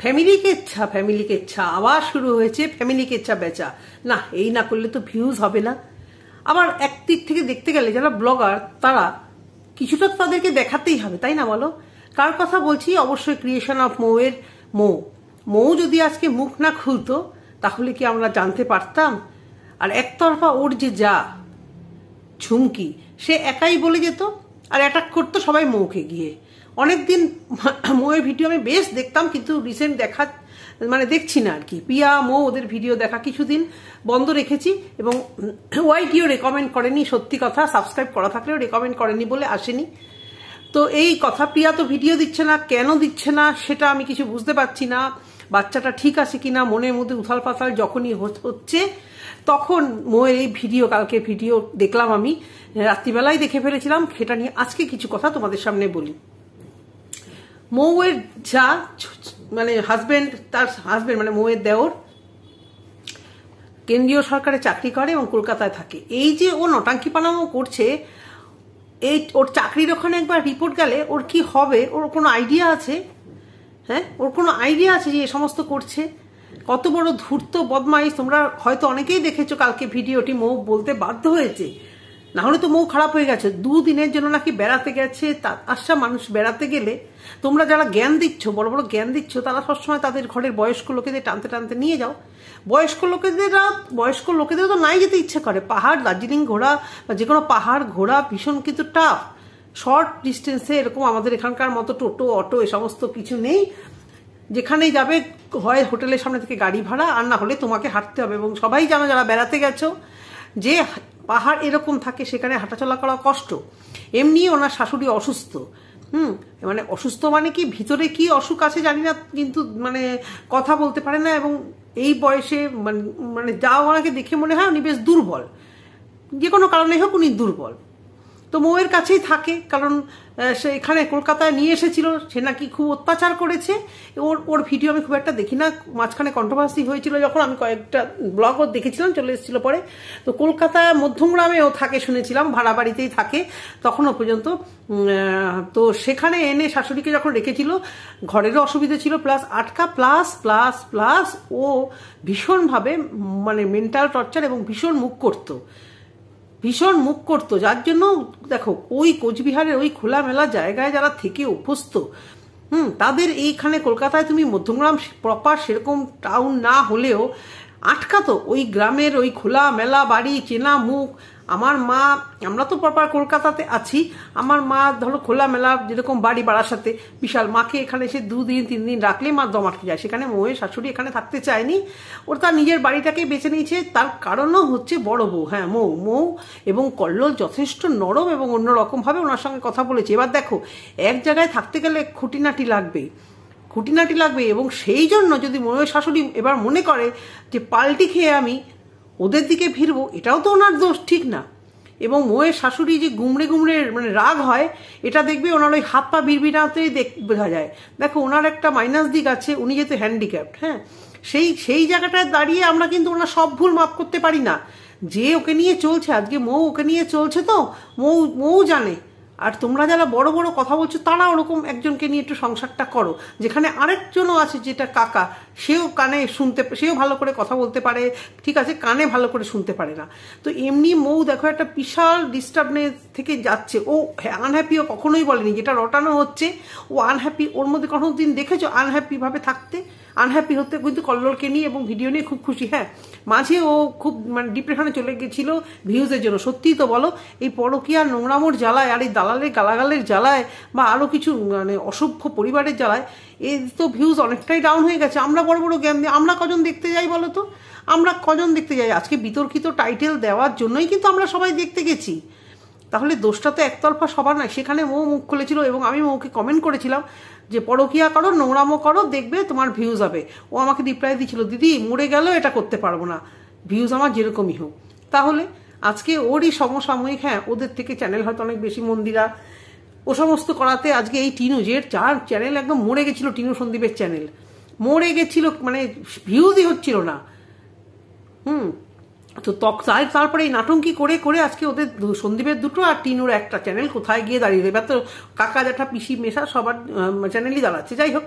Family কেচ্ছা আবার শুরু হয়েছে। ফ্যামিলি কেচ্ছা বেচা না, এই না করলে তো ভিউজ হবে না। আবার একদিক থেকে দেখতে গেলে যারা ব্লগার তারা কিছুটা তাদেরকে দেখাতেই হবে, তাই না বলো? কার কথা বলছি? অবশ্যই ক্রিয়েশন অফ মৌয়ের মৌ যদি আজকে মুখ না খুলতো তাহলে কি আমরা জানতে পারতাম? আর একতরফা ওর যে যা ঝুমকি, সে একাই বলে যেত আর অ্যাটাক করতো সবাই মৌকে গিয়ে। অনেকদিন মৌয়ের ভিডিও আমি বেশ দেখতাম, কিন্তু রিসেন্ট দেখা মানে দেখছি না আর কি। পিয়া মৌ ওদের ভিডিও দেখা কিছুদিন বন্ধ রেখেছি, এবং ওয়াইটিও রেকমেন্ড করেনি, সত্যি কথা। সাবস্ক্রাইব করা থাকলেও রেকমেন্ড করেনি বলে আসেনি। তো এই কথা, প্রিয়া তো ভিডিও দিচ্ছে না, কেন দিচ্ছে না সেটা আমি কিছু বুঝতে পারছি না। বাচ্চাটা ঠিক আছে কিনা মনের মধ্যে উথাল পাথাল যখনই হচ্ছে, তখন মৌয়ের এই ভিডিও, কালকে ভিডিও দেখলাম আমি, রাত্রিবেলায় দেখে ফেলেছিলাম। সেটা নিয়ে আজকে কিছু কথা তোমাদের সামনে বলি। মৌয়ের যা মানে তার হাজবেন্ড মানে মৌয়ের দেওর কেন্দ্রীয় সরকারে চাকরি করে এবং কলকাতায় থাকে। এই যে ও নটাঙ্কি পানামো করছে, এই ওর চাকরির ওখানে একবার রিপোর্ট গেলে ওর কি হবে? ওর কোনো আইডিয়া আছে? হ্যাঁ, ওর কোনো আইডিয়া আছে যে এ সমস্ত করছে? কত বড় ধূর্ত বদমাইশ! তোমরা হয়তো অনেকেই দেখেছো কালকে ভিডিওটি, মৌ বলতে বাধ্য হয়েছে, না হলে তো মৌ খারাপ হয়ে গেছে। 2 দিনের জন্য নাকি বেড়াতে গেছে। আচ্ছা, মানুষ বেড়াতে গেলে তোমরা যারা জ্ঞান দিচ্ছ, বড় বড় জ্ঞান দিচ্ছ, তারা সবসময় তাদের ঘরের বয়স্ক লোকেদের টানতে টানতে নিয়ে যাও। বয়স্ক লোকেদের তো নাই যেতে ইচ্ছে করে। পাহাড়, দার্জিলিং ঘোরা বা যে কোনো পাহাড় ঘোরা ভীষণ কিন্তু টাফ। শর্ট ডিস্টেন্সে এরকম আমাদের এখানকার মতো টোটো, অটো এ সমস্ত কিছু নেই। যেখানেই যাবে হয় হোটেলের সামনে থেকে গাড়ি ভাড়া, আর না হলে তোমাকে হাঁটতে হবে। এবং সবাই জানো যারা বেড়াতে গেছো, যে পাহাড় এরকম থাকে, সেখানে হাঁটাচলা করা কষ্ট। এমনি ওনার শাশুড়ি অসুস্থ। মানে অসুস্থ মানে কি, ভিতরে কি অসুখ আছে জানি না, কিন্তু মানে কথা বলতে পারে না। এবং এই বয়সে মানে যা ওনাকে দেখে মনে হয় উনি বেশ দুর্বল, যে কোনো কারণে হোক উনি দুর্বল। তো মৌয়ের কাছেই থাকে, কারণ সে এখানে কলকাতায় নিয়ে এসেছিল, সে নাকি খুব অত্যাচার করেছে। ওর ভিডিও আমি খুব একটা দেখি না। মাঝখানে কন্ট্রোভার্সি হয়েছিল যখন, আমি কয়েকটা ব্লগও দেখেছিলাম, চলে এসেছিল পরে। তো কলকাতা মধ্যমগ্রামে ও থাকে শুনেছিলাম, ভাড়া বাড়িতেই থাকে তখনও পর্যন্ত। তো সেখানে এনে শাশুড়িকে যখন রেখেছিল, ঘরেরও অসুবিধা ছিল, প্লাস আটকা, প্লাস প্লাস প্লাস ও ভীষণভাবে মানে মেন্টাল টর্চার এবং ভীষণ মুখ করতো, যার জন্য দেখো ওই কোচবিহারের ওই খোলামেলা জায়গায় যারা থেকে অভ্যস্ত, তাদের এইখানে কলকাতায় তুমি মধ্যমগ্রাম প্রপার সেরকম টাউন না হলেও আটকাতো ওই গ্রামের ওই খোলা মেলা বাড়ি, চেনা মুখ। আমার মা, আমরা তো প্রপার কলকাতাতে আছি, আমার মা ধরো খোলা মেলা যেরকম বাড়ি বারাসাতে বিশাল, মাকে এখানে এসে 2 দিন 3 দিন রাখলে মা দম আটকে যায়। সেখানে মৌয়ের শাশুড়ি এখানে থাকতে চায়নি, ওর তার নিজের বাড়িটাকেই বেছে নিয়েছে। তার কারণও হচ্ছে বড় বউ, হ্যাঁ মৌ এবং কল্লোল যথেষ্ট নরম এবং অন্যরকমভাবে ওনার সঙ্গে কথা বলেছে। এবার দেখো, এক জায়গায় থাকতে গেলে খুঁটিনাটি লাগবে, এবং সেই জন্য যদি মৌয়ের শাশুড়ি এবার মনে করে যে পাল্টি খেয়ে আমি ওদের দিকে ফিরবো, এটাও তো ওনার দোষ, ঠিক না? এবং মৌয়ের শাশুড়ি যে গুমড়ে মানে রাগ হয়, এটা দেখবে ওনার ওই হাত পা বিড়বিড়াতেই বোঝা যায়। দেখো, ওনার একটা মাইনাস দিক আছে, উনি যেহেতু হ্যান্ডিক্যাপ্ট, হ্যাঁ, সেই জায়গাটায় দাঁড়িয়ে আমরা কিন্তু ওনার সব ভুল মাফ করতে পারি না। যে ওকে নিয়ে চলছে, আজকে মৌ ওকে নিয়ে চলছে, তো মৌ জানে। আর তোমরা যারা বড় বড় কথা বলছো, তারা ওরকম একজনকে নিয়ে একটু সংসারটা করো, যেখানে আরেকজনও আছে, যেটা কাকা, সেও কানে সেও ভালো করে কথা বলতে পারে, ঠিক আছে, কানে ভালো করে শুনতে পারে না। তো এমনি মৌ দেখো একটা বিশাল ডিস্টার্বনেস থেকে যাচ্ছে। ও আনহ্যাপিও কখনোই বলেনি, যেটা রটানো হচ্ছে ও আনহ্যাপি। ওর মধ্যে কোনো দিন দেখেছো আনহ্যাপি ভাবে থাকতে? আনহ্যাপি হতে কিন্তু কল্লোলকে নিয়ে এবং ভিডিও নিয়ে খুব খুশি। হ্যাঁ, মাঝে ও খুব মানে ডিপ্রেশনে চলে গেছিল ভিউজের জন্য। সত্যিই তো বলো, এই পরকীয়া নোংরামোর জ্বালায়, আর এই দালালের গালাগালের জ্বালায়, বা আরো কিছু মানে অসভ্য পরিবারের জ্বালায় এই তো ভিউজ অনেকটাই ডাউন হয়ে গেছে। আমরা বড় বড় জ্ঞান দিয়ে আমরা কজন দেখতে যাই বলো তো? আমরা কজন দেখতে যাই? আজকে বিতর্কিত টাইটেল দেওয়ার জন্যই কিন্তু আমরা সবাই দেখতে গেছি। তাহলে দোষটা তো একতরফা সবার নয়। সেখানে মৌ মুখ খুলেছিল এবং আমি মৌকে কমেন্ট করেছিলাম যে পরকীয়া করো, নোংরামো করো, দেখবে তোমার ভিউজ হবে। ও আমাকে রিপ্লাই দিয়েছিল, দিদি মরে গেলেও এটা করতে পারবো না, ভিউজ আমার যেরকমই হোক। তাহলে আজকে ওরই সমসাময়িক, হ্যাঁ ওদের থেকে চ্যানেল হয়তো অনেক বেশি, মন্দিরা ও সমস্ত করাতে আজকে এই টিনু, যে যার চ্যানেল একদম মরে গেছিল, টিনু সন্দীপের চ্যানেল মরে গেছিল, মানে ভিউজই হচ্ছিল না। তো তারপরে এই নাটঙ্কি করে করে আজকে ওদের সন্দীপের 2টো আর টিনুর একটা চ্যানেল কোথায় গিয়ে দাঁড়িয়ে দেবে। তো কাকা জ্যাঠা পিসি মেশা সবার চ্যানেলই দাঁড়াচ্ছে। যাই হোক,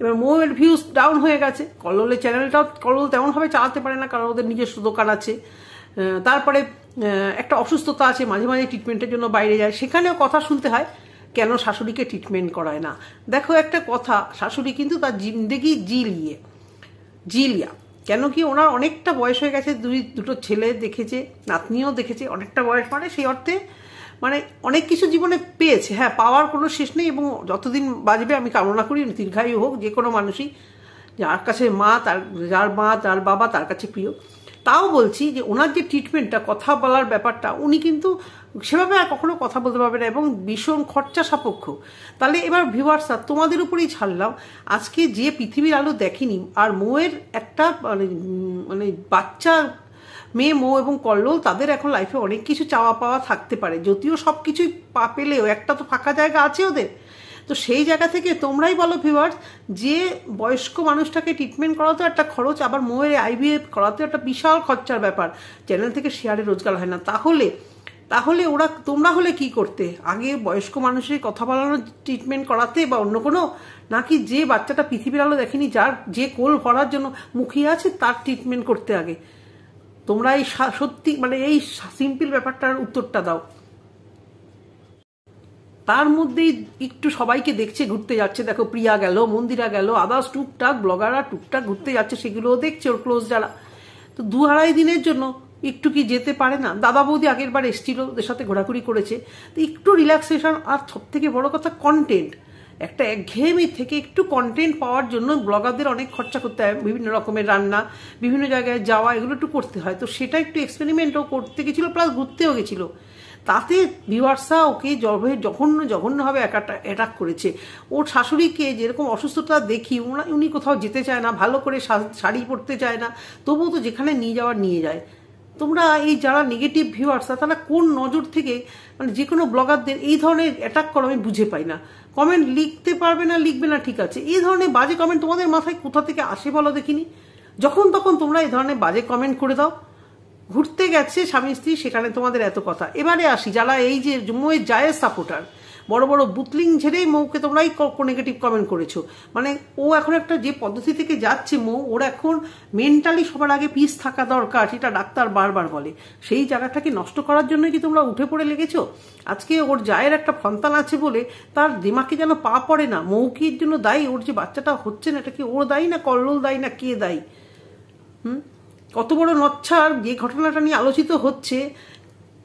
এবার মোয়ের ভিউজ ডাউন হয়ে গেছে, কল্লোলের চ্যানেলটাও কল্লোল তেমনভাবে চালাতে পারে না, কারণ ওদের নিজস্ব দোকান আছে। তারপরে একটা অসুস্থতা আছে, মাঝে মাঝে ট্রিটমেন্টের জন্য বাইরে যায়, সেখানেও কথা শুনতে হয় কেন শাশুড়িকে ট্রিটমেন্ট করায় না। দেখো একটা কথা, শাশুড়ি কিন্তু তার জিন্দেগি জিলিয়া, কেন কি ওনার অনেকটা বয়স হয়ে গেছে, দুটো ছেলে দেখেছে, নাতনিও দেখেছে, অনেকটা বয়স, মানে সেই অর্থে মানে অনেক কিছু জীবনে পেয়েছে। হ্যাঁ, পাওয়ার কোনো শেষ নেই, এবং যতদিন বাঁচবে আমি কামনা করি দীর্ঘায়ু হোক যে কোনো মানুষই, যার কাছে যার মা যার বাবা তার কাছে প্রিয়। তাও বলছি যে ওনার যে ট্রিটমেন্টটা, কথা বলার ব্যাপারটা, উনি কিন্তু সেভাবে আর কখনো কথা বলতে পারবে না, এবং ভীষণ খরচা সাপেক্ষ। তাহলে এবার ভিউয়ার্সরা তোমাদের উপরেই ছাড়লাম, আজকে যে পৃথিবীর আলো দেখেনি, আর মোয়ের একটা মানে বাচ্চা মেয়ে মৌ এবং কল্লোল, তাদের এখন লাইফে অনেক কিছু চাওয়া পাওয়া থাকতে পারে, যদিও সব কিছুই পেলেও একটা তো ফাঁকা জায়গা আছে ওদের। তো সেই জায়গা থেকে তোমরাই বলো ভিউয়ার্স, যে বয়স্ক মানুষটাকে ট্রিটমেন্ট করাতেও একটা খরচ, আবার মোয়ের IVF করাতেও একটা বিশাল খরচার ব্যাপার, চ্যানেল থেকে শেয়ারে রোজগার হয় না। তাহলে তোমরা হলে কি করতে? আগে বয়স্ক মানুষের কথা বলানোর ট্রিটমেন্ট করাতে, বা অন্য কোনো, নাকি যে বাচ্চাটা পৃথিবীর আলো দেখেনি, যে কোল ভরার জন্য মুখিয়ে আছে তার ট্রিটমেন্ট করতে আগে? তোমরা এই সত্যি মানে এই সিম্পল ব্যাপারটার উত্তরটা দাও। তার মধ্যেই একটু সবাইকে দেখছে, ঘুরতে যাচ্ছে, দেখো প্রিয়া গেল, মন্দিরা গেল, আদার্স টুকটাক ব্লগাররা টুকটাক ঘুরতে যাচ্ছে, সেগুলোও দেখছে ওর ক্লোজ যারা। তো 2-2.5 দিনের জন্য একটু কি যেতে পারে না? দাদা বৌদি আগের বার এসেছিল, ওদের সাথে ঘোরাঘুরি করেছে, তো একটু রিল্যাক্সেশন, আর সব থেকে বড় কথা কন্টেন্ট, একটা একঘেয়েমি থেকে একটু কন্টেন্ট পাওয়ার জন্য ব্লগারদের অনেক খরচা করতে হয়, বিভিন্ন রকমের রান্না, বিভিন্ন জায়গায় যাওয়া, এগুলো একটু করতে হয়। তো সেটা একটু এক্সপেরিমেন্টও করতে গেছিলো, প্লাস ঘুরতেও গেছিলো। তাতে ভিউয়ার্সরা ওকে জঘন্যভাবে অ্যাটাক করেছে। ওর শাশুড়িকে যেরকম অসুস্থতা দেখি, উনি কোথাও যেতে চায় না, ভালো করে শাড়ি পরতে চায় না, তবুও তো যেখানে নিয়ে যাওয়ার নিয়ে যায়। তোমরা এই যারা নেগেটিভ ভিউয়ার্সরা, তারা কোন নজর থেকে মানে যে কোনো ব্লগারদের এই ধরনের অ্যাটাক করো আমি বুঝে পাই না। কমেন্ট লিখতে পারবে না, লিখবে না, ঠিক আছে, এই ধরনের বাজে কমেন্ট তোমাদের মাথায় কোথা থেকে আসে বলো দেখিনি? যখন তখন তোমরা এই ধরনের বাজে কমেন্ট করে দাও। ঘুরতে গেছে স্বামী স্ত্রী, সেখানে তোমাদের এত কথা। এবারে আসি, যারা এই যে মৌয়ের জায়ের সাপোর্টার, বড় বড় বুতলিং ঝেড়েই মৌকে তোমরাই নেগেটিভ কমেন্ট করেছো। মানে ও এখন একটা যে পদ্ধতি থেকে যাচ্ছে মৌ, ওর এখন মেন্টালি সবার আগে পিস থাকা দরকার, সেটা ডাক্তার বারবার বলে। সেই জায়গাটাকে নষ্ট করার জন্য কি তোমরা উঠে পড়ে লেগেছো? আজকে ওর জায়ের একটা সন্তান আছে বলে তার দিমাগে যেন পা পড়ে না। মৌ কি এর জন্য দায়ী? ওর যে বাচ্চাটা হচ্ছে না, এটা কি ওর দায়ী না কল্লোল দায়ী না কে দায়ী? কত বড় নচ্ছার যে ঘটনাটা নিয়ে আলোচিত হচ্ছে।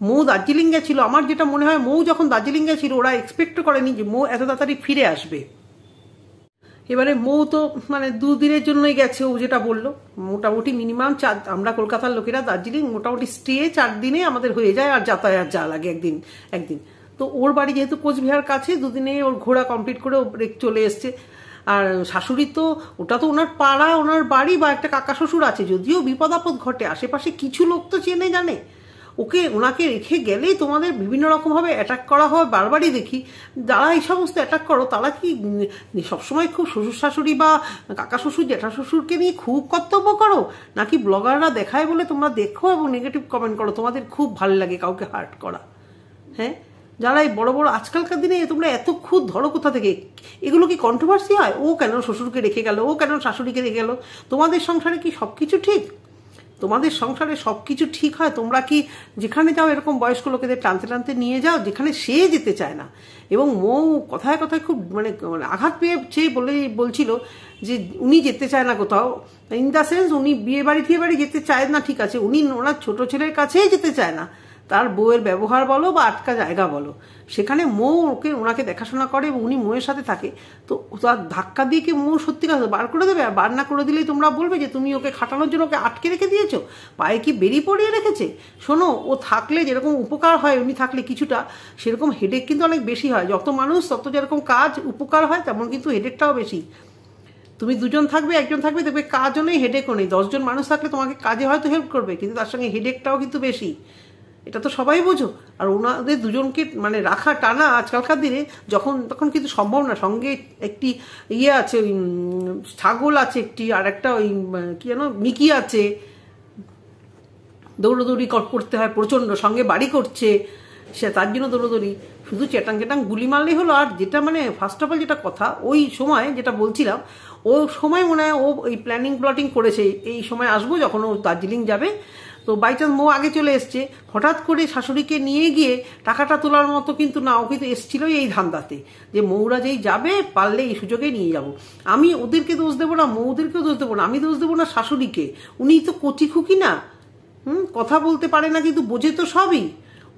মৌ দার্জিলিং গেছিল, আমার যেটা মনে হয় মৌ যখন দার্জিলিং গেছিল ওরা এক্সপেক্ট করেনি যে মৌ এত তাড়াতাড়ি ফিরে আসবে। এবারে মৌ তো মানে 2 দিনের জন্যই গেছে, ও যেটা বললো, মোটামুটি মিনিমাম 4, আমরা কলকাতার লোকেরা দার্জিলিং মোটামুটি স্টে 4 দিনে আমাদের হয়ে যায়, আর যাতায়াত যা লাগে একদিন। তো ওর বাড়ি যেহেতু কোচবিহার কাছে, 2 দিনে ওর ঘোরা কমপ্লিট করে ও চলে এসছে। আর শাশুড়ি তো ওটা তো ওনার পাড়া, ওনার বাড়ি, বা একটা কাকা শ্বশুর আছে, যদিও বিপদ আপদ ঘটে আশেপাশে কিছু লোক তো চেনে জানে। ওনাকে রেখে গেলেই তোমাদের বিভিন্ন রকমভাবে অ্যাটাক করা হয়, বারবারই দেখি। যারা এই সমস্ত অ্যাটাক করো তারা কি সবসময় খুব শ্বশুর শাশুড়ি বা কাকা শ্বশুর জ্যাঠা শ্বশুরকে নিয়ে খুব কর্তব্য করো, নাকি ব্লগাররা দেখায় বলে তোমরা দেখো এবং নেগেটিভ কমেন্ট করো? তোমাদের খুব ভালো লাগে কাউকে হার্ট করা। হ্যাঁ, যারা এই বড় বড় আজকালকার দিনে তোমরা এত খুদ ধরো কোথা থেকে? এগুলো কি কন্ট্রোভার্সি হয়? ও কেন শ্বশুরকে রেখে গেল, ও কেন শাশুড়িকে রেখে গেল? তোমাদের সংসারে কি সবকিছু ঠিক? তোমাদের সংসারে সবকিছু ঠিক হয়? তোমরা কি যেখানে যাও এরকম বয়স্ক লোকেদের টানতে টানতে নিয়ে যাও যেখানে সে যেতে চায় না? এবং মৌ কথায় কথায় খুব মানে আঘাত পেয়ে বলছিল যে উনি যেতে চায় না কোথাও, ইন দ্য সেন্স উনি বিয়ে বাড়ি যেতে চায় না, ঠিক আছে, উনি ওনার ছোট ছেলের কাছেই যেতে চায় না। তার বউয়ের ব্যবহার বলো বা আটকা জায়গা বলো, সেখানে মৌ ওনাকে দেখাশোনা করে এবং উনি মৌয়ের সাথে থাকে। তো তার ধাক্কা দিয়ে কি মৌ সত্যি কথা বার করে দেবে? আর বার না করে দিলেই তোমরা বলবে যে তুমি ওকে খাটানোর জন্য ওকে আটকে রেখে দিয়েছো, পায়ে কি বেরিয়ে পড়িয়ে রেখেছে? শোনো, ও থাকলে যেরকম উপকার হয়, উনি থাকলে কিছুটা সেরকম হেডেক কিন্তু অনেক বেশি হয়। যত মানুষ তত যেরকম কাজ উপকার হয়, তেমন কিন্তু হেডেকটাও বেশি। তুমি 2 জন থাকবে, 1 জন থাকবে, দেখবে কাজও নেই হেডেকও নেই। 10 জন মানুষ থাকলে তোমাকে কাজে হয়তো হেল্প করবে, কিন্তু তার সঙ্গে হেডেকটাও কিন্তু বেশি। এটা তো সবাই বোঝো। আর ওনাদের 2 জনকে মানে রাখা টানা আজকালকার দিনে তখন কিন্তু সম্ভব না। সঙ্গে একটি ইয়ে আছে, ওই ছাগল আছে একটি, আর একটা ওই কি যেন মিকি আছে, দৌড়োদৌড়ি করতে হয় প্রচণ্ড, সঙ্গে বাড়ি করছে, সে তার জন্য দৌড়োদৌড়ি, শুধু চেটাং চেটাং গুলি মারলেই হলো। আর যেটা মানে ফার্স্ট অফ অল যেটা কথা, ওই সময় যেটা বলছিলাম, ও সময় মনে হয় ও এই প্ল্যাটিং করেছে, এই সময় আসবো যখন ও দার্জিলিং যাবে। তো বাই চান্স মৌ আগে চলে এসছে, হঠাৎ করে শাশুড়িকে নিয়ে গিয়ে টাকাটা তোলার মতো কিন্তু না, ও কিন্তু এসেছিলোই এই ধান্দাতে যে মৌরা যেই যাবে পারলে এই সুযোগে নিয়ে যাব। আমি ওদেরকে দোষ দেবো না, মৌদেরকেও দোষ দেবো না, আমি দোষ দেবো না শাশুড়িকে। উনি তো কচি খুকি না, কথা বলতে পারে না কিন্তু বোঝে তো সবই।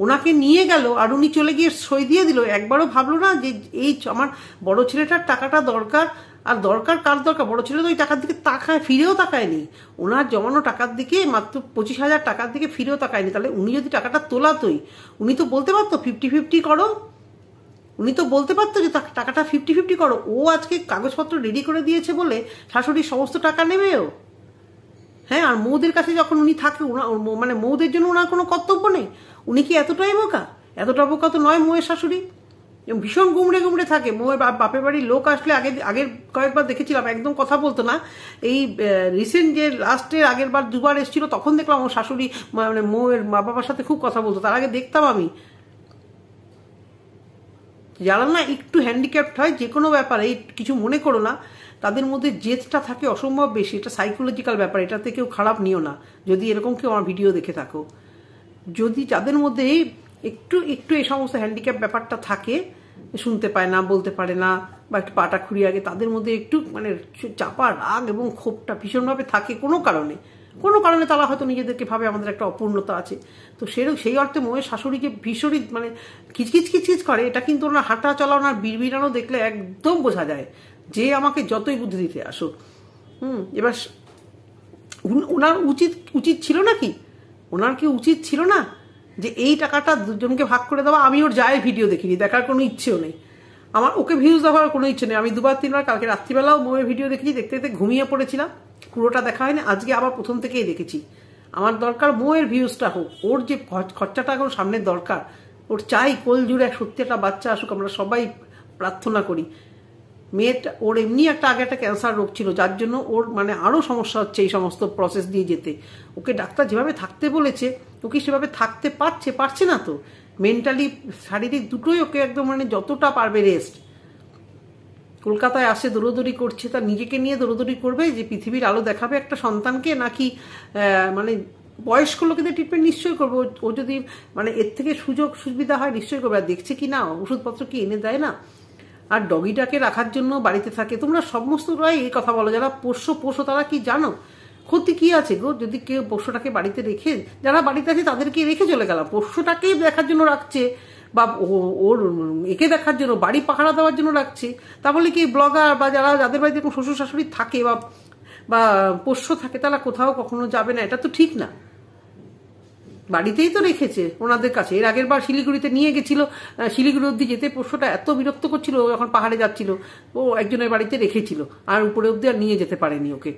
ওনাকে নিয়ে গেল আর উনি চলে গিয়ে সই দিয়ে দিল, একবারও ভাবলো না যে এই আমার বড় ছেলেটার টাকাটা দরকার। আর দরকার কার দরকার, বড় ছেলে তো ওই টাকার দিকে তাকায়, ফিরেও তাকায়নি। ওনার জমানো টাকার দিকে, মাত্র 25,000 টাকার দিকে ফিরেও তাকায়নি। তাহলে উনি যদি টাকাটা তোলাতই, উনি তো বলতে পারতো 50-50 করো, উনি তো বলতে পারতো যে টাকাটা 50-50 করো। ও আজকে কাগজপত্র রেডি করে দিয়েছে বলে শাশুড়ির সমস্ত টাকা নেবেও। হ্যাঁ, আর মৌদের কাছে যখন উনি থাকে, মানে মৌদের জন্য ওনার কোনো কর্তব্য নেই? উনি কি এতটাই বোকা? এতটা বোকা তো নয় মৌয়ের শাশুড়ি, ভীষণ গুমড়ে গুমড়ে থাকে। মৌয়ের বাপের বাড়ির লোক আসলে আগের কয়েকবার দেখেছিলাম একদম কথা বলতো না। এই রিসেন্ট যে লাস্টের আগের বার 2বার এসেছিল, তখন দেখলাম ওর শাশুড়ি মানে মৌয়ের মা বাবার সাথে খুব কথা বলতো। তার আগে দেখতাম আমি, যারা না একটু হ্যান্ডিক্যাপ্ট হয় যে কোনো ব্যাপারে, কিছু মনে করো না, তাদের মধ্যে জেদটা থাকে অসম্ভব বেশি। এটা সাইকোলজিক্যাল ব্যাপার, এটাতে কেউ খারাপ নিও না যদি এরকম কেউ আমার ভিডিও দেখে থাকো। যদি যাদের মধ্যে একটু একটু এই সমস্ত হ্যান্ডিক্যাপ ব্যাপারটা থাকে, শুনতে পায় না, বলতে পারে না, বা একটু পাটা খুঁড়িয়ে আগে, তাদের মধ্যে একটু মানে চাপা রাগ এবং ক্ষোভটা ভীষণভাবে থাকে কোনো কারণে তারা হয়তো নিজেদেরকে ভাবে আমাদের একটা অপূর্ণতা আছে। তো সেই অর্থে মৌয়ের শাশুড়িকে ভীষণই মানে খিচখিচ করে। এটা কিন্তু ওনার হাঁটা চলা, ওনার বিড়বিড়ানো দেখলে একদম বোঝা যায় যে আমাকে যতই বুদ্ধি দিতে আসো। এবার ওনার উচিত ছিল নাকি, ওনার কি উচিত ছিল না যে এই টাকাটা দুজনকে ভাগ করে দেওয়া? আমি ওর যায় ভিডিও দেখিনি, দেখার কোনো ইচ্ছেও নেই আমার, ওকে ভিউজ দেওয়ার কোনো ইচ্ছে নেই। আমি 2-3বার কালকে রাত্রিবেলাও মৌয়ের ভিডিও দেখেছি, দেখতে দেখতে ঘুমিয়ে পড়েছিলাম, পুরোটা দেখা হয়নি। আজকে আবার প্রথম থেকেই দেখেছি। আমার দরকার মৌয়ের ভিউজটা হোক, ওর যে খরচাটা এখন সামনের দরকার, ওর চাই কোল জুড়ে সত্যি একটা বাচ্চা আসুক, আমরা সবাই প্রার্থনা করি। মেয়েটা ওর এমনি আগে একটা ক্যান্সার রোগ ছিল, যার জন্য ওর মানে আরও সমস্যা হচ্ছে এই সমস্ত প্রসেস দিয়ে যেতে। ওকে ডাক্তার যেভাবে থাকতে বলেছে, ওকে সেভাবে থাকতে পারছে না তো। মেন্টালি শারীরিক দুটোই ওকে একদম মানে যতটা পারবে রেস্ট। কলকাতায় আসে, দৌড়োদৌড়ি করছে, তার নিজেকে নিয়ে দৌড়োদৌড়ি করবে যে পৃথিবীর আলো দেখাবে একটা সন্তানকে, নাকি মানে বয়স্ক লোকেদের ট্রিটমেন্ট নিশ্চয়ই করবো। ও যদি মানে এর থেকে সুযোগ সুবিধা হয় নিশ্চয়ই করবে। আর দেখছে কি না, ওষুধপত্র কি এনে দেয় না। আর ডগিটাকে রাখার জন্য বাড়িতে থাকে। তোমরা সমস্তরাই এই কথা বলো, যারা পোষ্য তারা কি জানো ক্ষতি কি আছে গো? যদি কেউ পোষ্যটাকে বাড়িতে রেখে, যারা বাড়িতে আছে তাদেরকে রেখে চলে গেলাম, পোষ্যটাকেই দেখার জন্য রাখছে, বা ওর একে দেখার জন্য, বাড়ি পাহারা দেওয়ার জন্য রাখছে, তাহলে কি ব্লগার বা যাদের বাড়িতে এরকম শ্বশুর শাশুড়ি থাকে বা পোষ্য থাকে, তারা কোথাও কখনো যাবে না? এটা তো ঠিক না। বাড়িতেই তো রেখেছে ওনাদের কাছে। এর আগের বার শিলিগুড়িতে নিয়ে গেছিল, শিলিগুড়ি অব্দি যেতে পোষ্যটা এত বিরক্ত করছিল, যখন পাহাড়ে যাচ্ছিল ও একজনের বাড়িতে রেখেছিল, আর উপরে অব্দি আর নিয়ে যেতে পারেনি ওকে।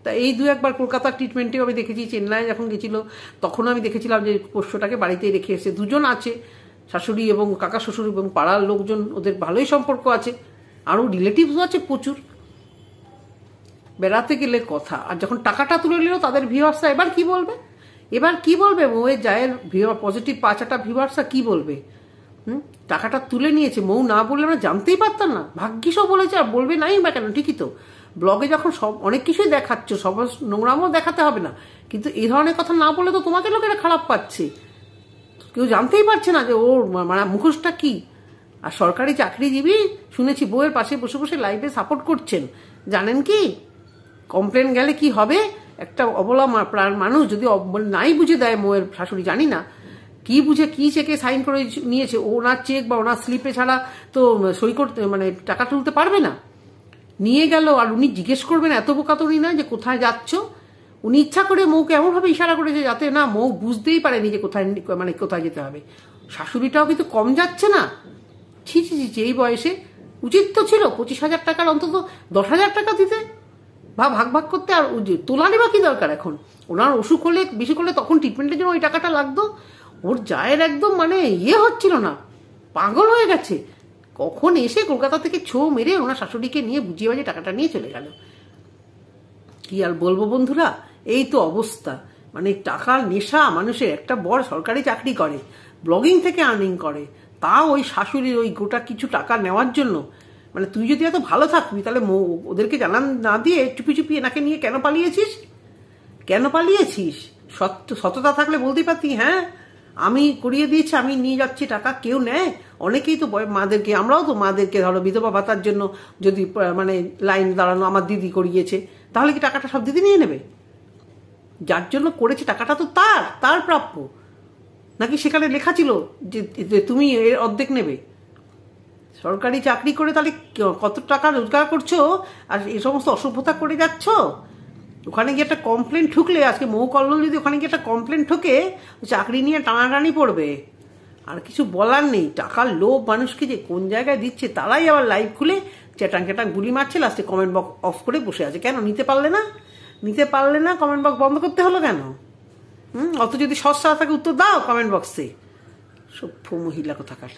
তা এই 2-1বার কলকাতার ট্রিটমেন্টেও আমি দেখেছি, চেন্নাই যখন গেছিল তখনও আমি দেখেছিলাম যে পোষ্যটাকে বাড়িতেই রেখে এসে। দুজন আছে, শাশুড়ি এবং কাকা শ্বশুর, এবং পাড়ার লোকজন, ওদের ভালোই সম্পর্ক আছে, আরও রিলেটিভসও আছে প্রচুর। বেড়াতে গেলে কথা, আর যখন টাকাটা তুলে নিল তাদের ভিউয়ার্সরা এবার কি বলবে? মৌয়ের জায়ের পজিটিভ 5-8টা ভিউয়ার্সরা কি বলবে? টাকাটা তুলে নিয়েছে, মৌ না বললে আমরা জানতেই পারতাম না। ভাগ্যিসও বলেছে, আর বলবে নাই বা কেন? ঠিকই তো, ব্লগে যখন সব অনেক কিছুই দেখাচ্ছ, সব নোংরামও দেখাতে হবে না, কিন্তু এই ধরনের কথা না বলে তো তোমাকে লোকেরা খারাপ পাচ্ছে। কেউ জানতেই পারছে না যে ওর মানে মুখোশটা কি। আর সরকারি চাকরিজীবী শুনেছি বউয়ের পাশে বসে বসে লাইভে সাপোর্ট করছেন। জানেন কি কমপ্লেন গেলে কি হবে? একটা অবলা মানুষ যদি নাই বুঝে দেয় মৌয়ের শাশুড়ি, জানি না কি বুঝে কি চেকে সাইন করে নিয়েছে, ওনার চেক বা ওনার স্লিপে ছাড়া তো সই করতে মানে টাকা তুলতে পারবে না। নিয়ে গেল, আর উনি জিজ্ঞেস করবেন, এত বোকা তো উনি না যে কোথায় যাচ্ছ। উনি ইচ্ছা করে মৌকে এমনভাবে ইশারা করেছে যাতে না মৌ বুঝতেই পারেনি যে কোথায় যেতে হবে। শাশুড়িটাও কিন্তু কম যাচ্ছে না। ছি, এই বয়সে উচিত তো ছিল 25,000 টাকার অন্তত 10,000 টাকা দিতে, বা ভাগ করতে। আর তোলারই বা কি দরকার এখন? ওনার অসুখ হলে বেশি করলে তখন ট্রিটমেন্টের জন্য ওই টাকাটা লাগতো। ওর জায়ের একদম মানে হচ্ছিল না, পাগল হয়ে গেছে। কখন এসে কলকাতা থেকে ছো মেরে ওনার শাশুড়িকে নিয়ে বুঝিয়ে বাজিয়ে টাকাটা নিয়ে চলে গেল। কি আর বলবো বন্ধুরা, এই তো অবস্থা। মানে টাকার নেশা মানুষের। একটা বর সরকারি চাকরি করে, ব্লগিং থেকে আর্নিং করে, তাও ওই শাশুড়ির ওই গোটা কিছু টাকা নেওয়ার জন্য। মানে তুই যদি এত ভালো থাকবি তাহলে ওদেরকে জানান না দিয়ে চুপি চুপি এনাকে নিয়ে কেন পালিয়েছিস? কেন পালিয়েছিস? সততা থাকলে বলতেই পারতি, হ্যাঁ আমি করিয়ে দিয়েছি, আমি নিয়ে যাচ্ছি টাকা। কেউ নেয়? অনেকেই তো মাদেরকে, আমরাও তো মাদেরকে ধরো বিধবা ভাতার জন্য যদি মানে লাইন দাঁড়ানো, আমার দিদি করিয়েছে, তাহলে কি টাকাটা সব দিদি নিয়ে নেবে? যার জন্য করেছে টাকাটা তো তার প্রাপ্য। নাকি সেখানে লেখা ছিল যে তুমি এর অর্ধেক নেবে? সরকারি চাকরি করে তাহলে কত টাকা রোজগার করছো আর এই সমস্ত অসভ্যতা করে যাচ্ছ? ওখানে গিয়ে একটা কমপ্লেন ঠুকলে, আজকে মৌ কল্লোল যদি ওখানে গিয়ে একটা কমপ্লেন ঠুকে, চাকরি নিয়ে টানাটানি পড়বে। আর কিছু বলার নেই, টাকার লোভ মানুষকে যে কোন জায়গায় দিচ্ছে। তারাই আবার লাইভ খুলে চ্যাটাং চ্যাটাং গুলি মারছে, লাস্টে কমেন্ট বক্স অফ করে বসে আছে। কেন নিতে পারলে না? কমেন্ট বক্স বন্ধ করতে হলো কেন? অত যদি সস্তা থাকে উত্তর দাও কমেন্ট বক্সে। সভ্য মহিলা কোথাকার।